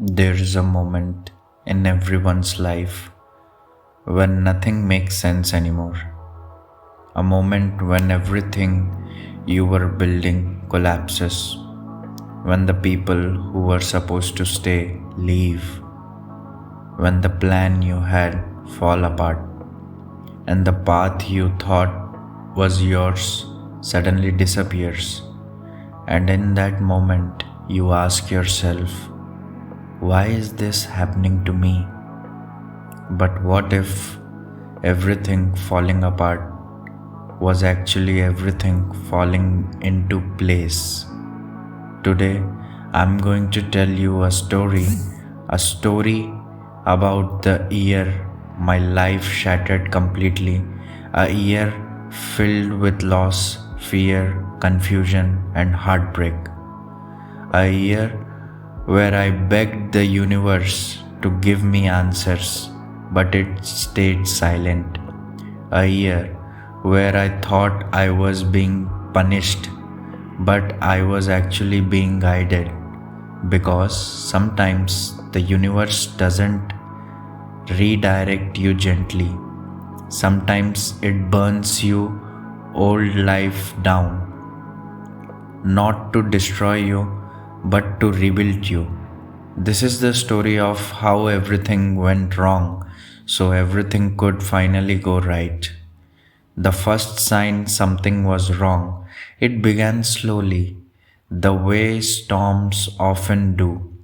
There is a moment in everyone's life when nothing makes sense anymore. A moment when everything you were building collapses. When the people who were supposed to stay leave. When the plan you had fall apart. And the path you thought was yours suddenly disappears. And in that moment you ask yourself, why is this happening to me? But what if everything falling apart was actually everything falling into place? Today, I'm going to tell you a story about the year my life shattered completely, a year filled with loss, fear, confusion, and heartbreak. A year where I begged the universe to give me answers, but it stayed silent. A year where I thought I was being punished, but I was actually being guided, because sometimes the universe doesn't redirect you gently. Sometimes it burns you old life down, not to destroy you, but to rebuild you. This is the story of how everything went wrong so everything could finally go right. The first sign something was wrong, it began slowly, the way storms often do.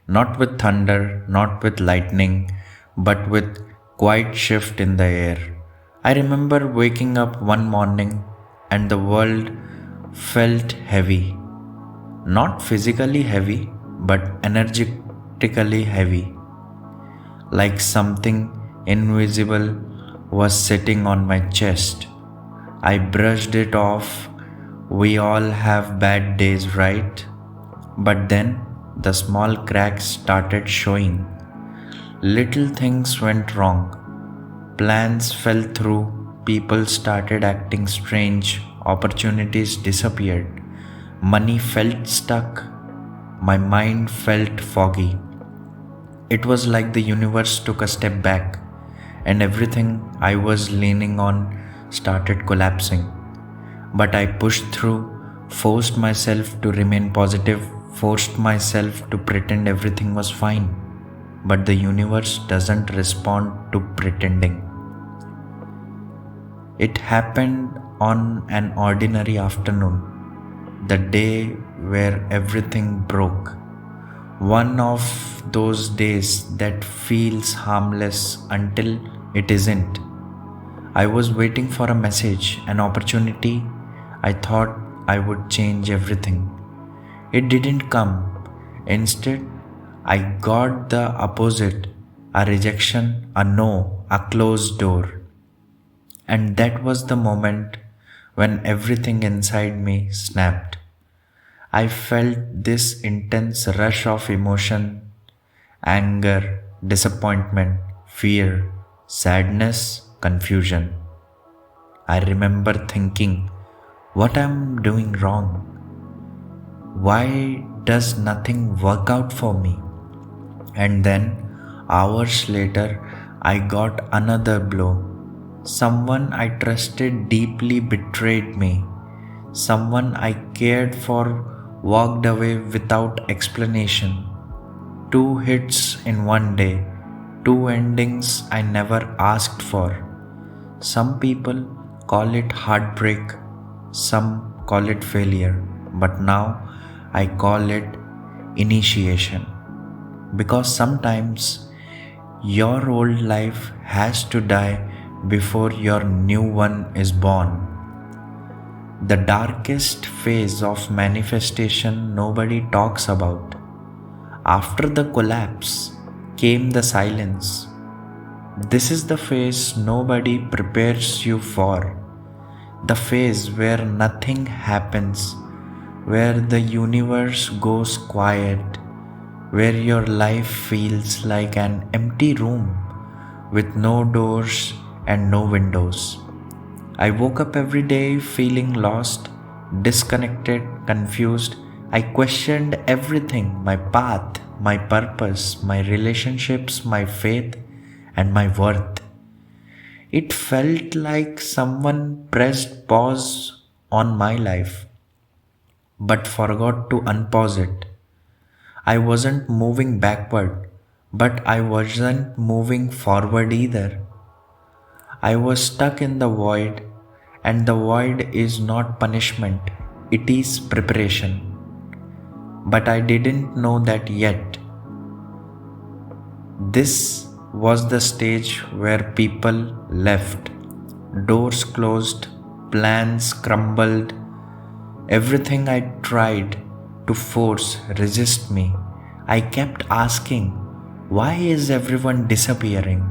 Not with thunder, not with lightning, but with quiet shift in the air. I remember waking up one morning and the world felt heavy. Not physically heavy, but energetically heavy. Like something invisible was sitting on my chest. I brushed it off. We all have bad days, right? But then the small cracks started showing. Little things went wrong. Plans fell through. People started acting strange. Opportunities disappeared. Money felt stuck. My mind felt foggy. It was like the universe took a step back, and everything I was leaning on started collapsing. But I pushed through, forced myself to remain positive, forced myself to pretend everything was fine. But the universe doesn't respond to pretending. It happened on an ordinary afternoon, the day where everything broke. One of those days that feels harmless until it isn't. I was waiting for a message, an opportunity. I thought I would change everything. It didn't come. Instead, I got the opposite, a rejection, a no, a closed door. And that was the moment when everything inside me snapped. I felt this intense rush of emotion, anger, disappointment, fear, sadness, confusion. I remember thinking, what am I doing wrong? Why does nothing work out for me? And then, hours later, I got another blow. Someone I trusted deeply betrayed me. Someone I cared for walked away without explanation. Two hits in one day, two endings I never asked for. Some people call it heartbreak, some call it failure, but now I call it initiation. Because sometimes your old life has to die before your new one is born. The darkest phase of manifestation nobody talks about. After the collapse came the silence. This is the phase nobody prepares you for. The phase where nothing happens, where the universe goes quiet, where your life feels like an empty room with no doors and no windows. I woke up every day feeling lost, disconnected, confused. I questioned everything, my path, my purpose, my relationships, my faith, and my worth. It felt like someone pressed pause on my life but forgot to unpause it. I wasn't moving backward, but I wasn't moving forward either. I was stuck in the void, and the void is not punishment, it is preparation. But I didn't know that yet. This was the stage where people left, doors closed, plans crumbled, everything I tried to force resist me. I kept asking, why is everyone disappearing?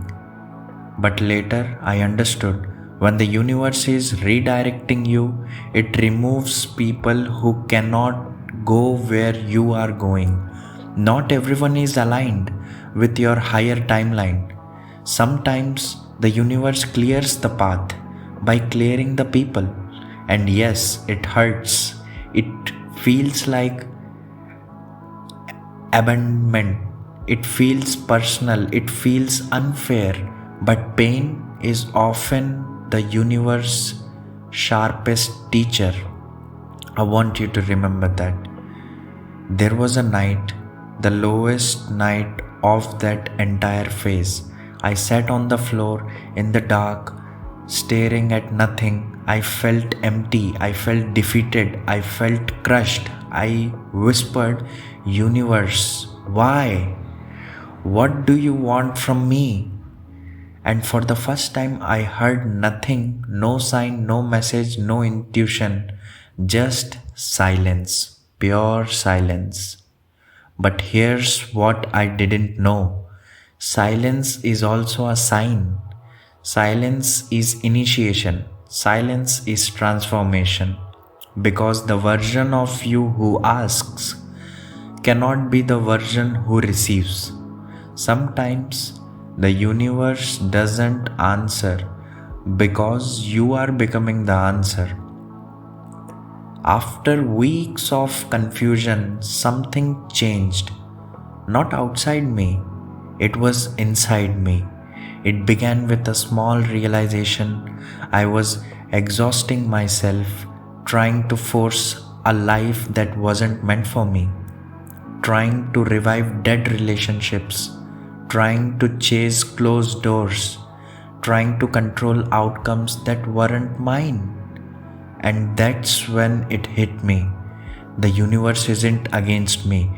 But later I understood, when the universe is redirecting you, it removes people who cannot go where you are going. Not everyone is aligned with your higher timeline. Sometimes the universe clears the path by clearing the people. And yes, it hurts. It feels like abandonment. It feels personal. It feels unfair. But pain is often the universe's sharpest teacher. I want you to remember that. There was a night, the lowest night of that entire phase. I sat on the floor in the dark, staring at nothing. I felt empty. I felt defeated. I felt crushed. I whispered, Universe, why? What do you want from me? And for the first time, I heard nothing, no sign, no message, no intuition, just silence, pure silence. But here's what I didn't know. Silence is also a sign. Silence is initiation. Silence is transformation. Because the version of you who asks cannot be the version who receives. Sometimes the universe doesn't answer because you are becoming the answer. After weeks of confusion, something changed. Not outside me, it was inside me. It began with a small realization. I was exhausting myself, trying to force a life that wasn't meant for me, trying to revive dead relationships, trying to chase closed doors, trying to control outcomes that weren't mine. And that's when it hit me. The universe isn't against me.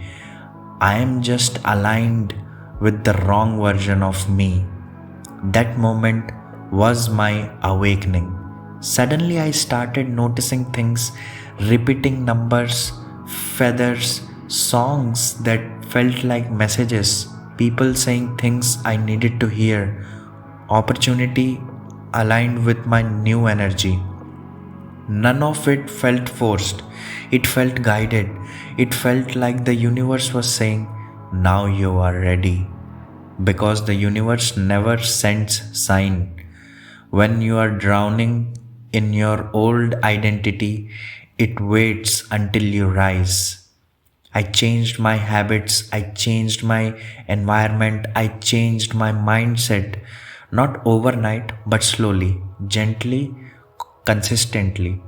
I am just aligned with the wrong version of me. That moment was my awakening. Suddenly I started noticing things, repeating numbers, feathers, songs that felt like messages, people saying things I needed to hear, opportunity aligned with my new energy. None of it felt forced. It felt guided. It felt like the universe was saying, now you are ready. Because the universe never sends sign. When you are drowning in your old identity, it waits until you rise. I changed my habits. I changed my environment. I changed my mindset. Not overnight, but slowly, gently, consistently.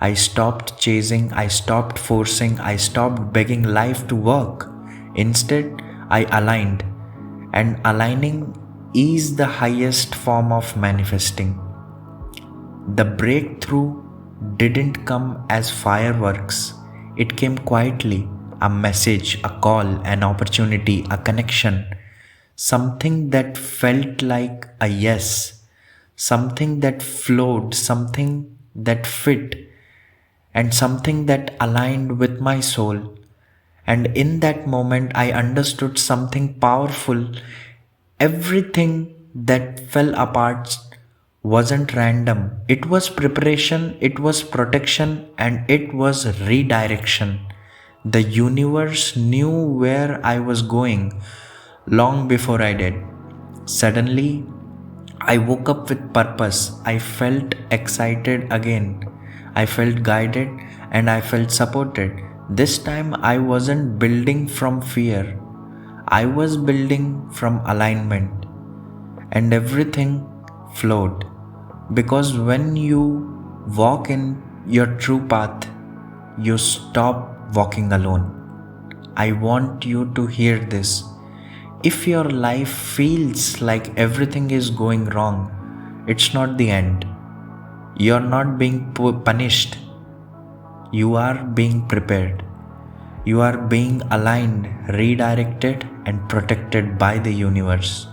I stopped chasing, I stopped forcing, I stopped begging life to work. Instead, I aligned. And aligning is the highest form of manifesting. The breakthrough didn't come as fireworks. It came quietly. A message, a call, an opportunity, a connection. Something that felt like a yes. Something that flowed, something that fit, and something that aligned with my soul. And in that moment, I understood something powerful. Everything that fell apart wasn't random. It was preparation, it was protection, and it was redirection. The universe knew where I was going long before I did. Suddenly, I woke up with purpose. I felt excited again. I felt guided and I felt supported. This time I wasn't building from fear. I was building from alignment, and everything flowed. Because when you walk in your true path, you stop walking alone. I want you to hear this. If your life feels like everything is going wrong, it's not the end. You're not being punished. You are being prepared. You are being aligned, redirected, and protected by the universe.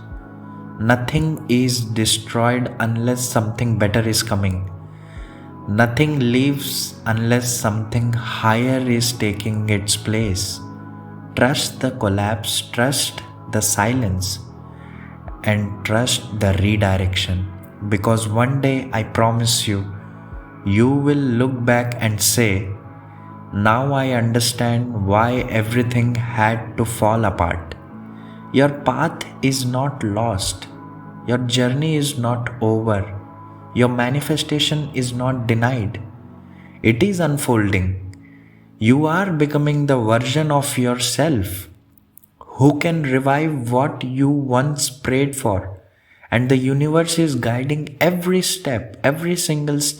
Nothing is destroyed unless something better is coming. Nothing lives unless something higher is taking its place. Trust the collapse, trust the silence, and trust the redirection. Because one day, I promise you, you will look back and say, now I understand why everything had to fall apart. Your path is not lost. Your journey is not over. Your manifestation is not denied. It is unfolding. You are becoming the version of yourself who can revive what you once prayed for. And the universe is guiding every step, every single step.